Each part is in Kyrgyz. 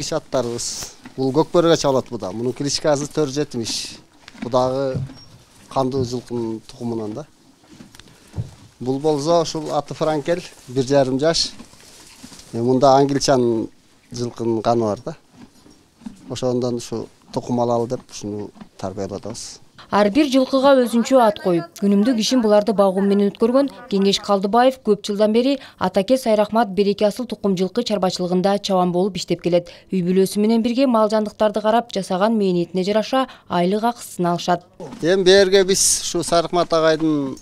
жетмиш аттарыбыз. Бул көкбөрөгө чалат бу да. Мунун кличкасы 470. Бу дагы кандуу жылкынын тукумунан да. Бул болсо ушул аты Франкель 1,5 жаш. Мында англичан жылкынын каны бар да. Ошондон ушу тукум алалы деп ушуну тарбиялап атабыз. Ар бир жылкыга өзүнчө ат коюп, күнүмдүк ишин буларды багуу менен өткөргөн Кеңеш Калдыбаев көп жылдан бери Атаке Сайрахмат Береке асыл тукум жылкы чарбачылыгында чабан болуп иштеп келет. Үй бүлөсү менен бирге мал жандыктарды карап, жасаган мээнетине жараша айлык акысын алышат. Эми берге биз ушу Сайрахмат агайдын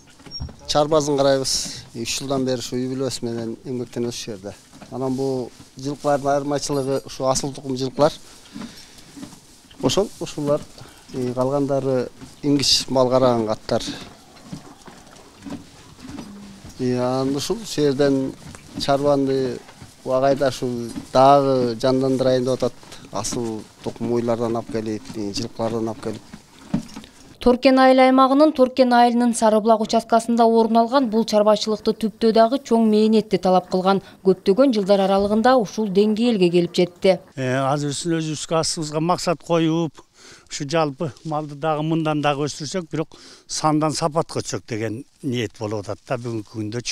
чарбасын карайбыз. 3 жылдан бери ушу үй бүлөсү менен эмгектенип ушул жерде. Анан бул жылкылардын айырмачылыгы ушу асыл тукум жылкылар. Ушулар калгандары ингиш мал караган аттар. Анан ушул жерден чарбанды агайда ушул дагы жандандырайын деп атат. Асыл тукум уйлардан алып келип, жылкылардан алып келип. Торкен айыл аймагынын Торкен айылынын Сарыбулак участкасында орун алган бул чарбачылыкты түптөө дагы чоң мээнетти талап кылган. Көптөгөн жылдар аралыгында ушул деңгээлге келип жетти. Азыр өзүбүзгө асыбызга максат коюп, ушу жалпы малды дагы мындан дагы өстүрсөк, бирок сандан сапатка өтсөк деген ниет болуп атат да бүгүнкү күндө.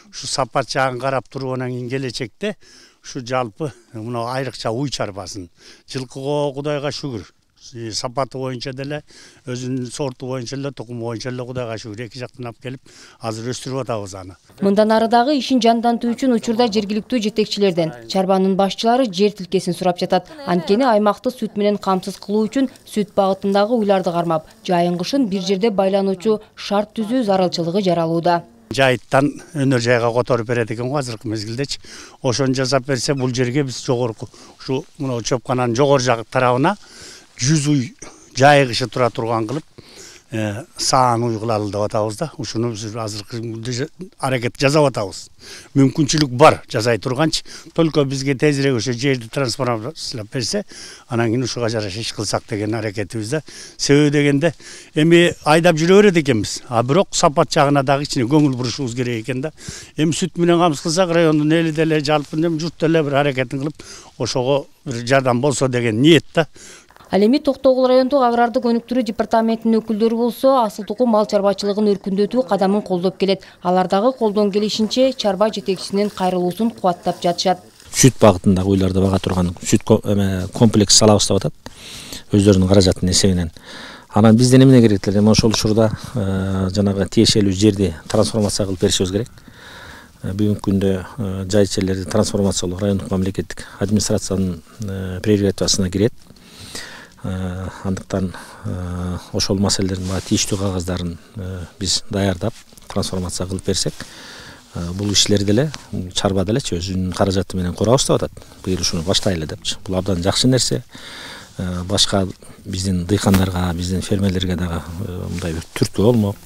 Ушу сапат жагын карап туруп анан кийин келечекте ушу жалпы мына айрыкча уй чарбасын жылкыга Кудайга шүгүр. Сапаты боюнча деле, өзүнүн сорту боюнча эле, тукуму боюнча эле Кудайга шүгүр эки жактан алып келип, азыр өстүрүп атабыз аны. Мындан ары дагы ишин жандантуу үчүн учурда жергиликтүү жетекчилерден чарбанын башчылары жер тилкесин сурап жатат. Анткени аймакты сүт менен камсыз кылуу үчүн сүт багытындагы уйларды кармап, жайын кышын бир жерде байлануучу шарт түзүү зарылчылыгы жаралууда. Жайыттан өнөр жайга которуп берет экен го азыркы мезгилдечи. Ошону жасап берсе бул жерге биз жогорку ушу мына чөпкананын жогору жак тарабына 100 уй жайгышы тура турган кылып, саан уй кылалы деп атабыз да. Ушуну биз азыркы аракет жасап атабыз. Мүмкүнчүлүк бар жасай турганчы, только бизге тезирээк ошо жерди трансформациялап берсе, анан кийин ушуга жараша иш кылсак деген аракетибиз да. Себеби дегенде эми айдап жүрө берет экенбиз. А бирок сапат жагына дагы кичине көңүл бурушубуз керек экен да. Эми сүт менен камсыз кылсак, райондун эли деле жалпы журт деле бир аракетин кылып, ошого бир жардам болсо деген ниет да. Ал эми Токтогул райондук агрардык өнүктүрүү департаментинин өкүлдөрү болсо асыл тукум мал чарбачылыгын өркүндөтүү кадамын колдоп келет. Алар дагы колдон келишинче чарба жетекчисинин кайрылуусун кубаттап жатышат. Сүт багытындагы уйларды бага турган сүт комплекс салабыз деп атат. Өздөрүнүн каражатынын эсебинен. Анан бизден эмне керек деле, ошол учурда жанагы тиешелүү жерди трансформация кылып беришибиз керек. Бүгүнкү күндө жай жерлерди трансформациялоо райондук мамлекеттик администрациянын прерогативасына кирет. Андыктан ошол маселелердин тийиштүү кагаздарын биз даярдап трансформация кылып берсек, бул иштерди деле чарба делечи өзүнүн каражаты менен курабыз деп атат. Быйыл ушуну баштайлы депчи. Бул абдан жакшы нерсе. Башка биздин дыйкандарга, биздин фермерлерге дагы мындай бир түрткү болмок.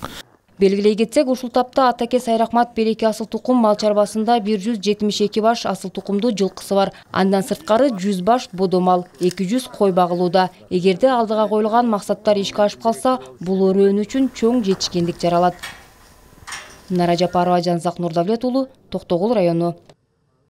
Белгилей кетсек, ушул тапта Атаке Сайрахмат Береке асыл тукум мал чарбасында 172 баш асыл тукумдуу жылкысы бар. Андан сырткары 100 баш бодо мал, 200 кой багылууда. Эгерде алдыга коюлган максаттар ишке ашып калса, бул өрөөн үчүн чоң жетишкендик жаралат. Нара Жапарова, Жанзак Нурдавлет уулу, Токтогул району.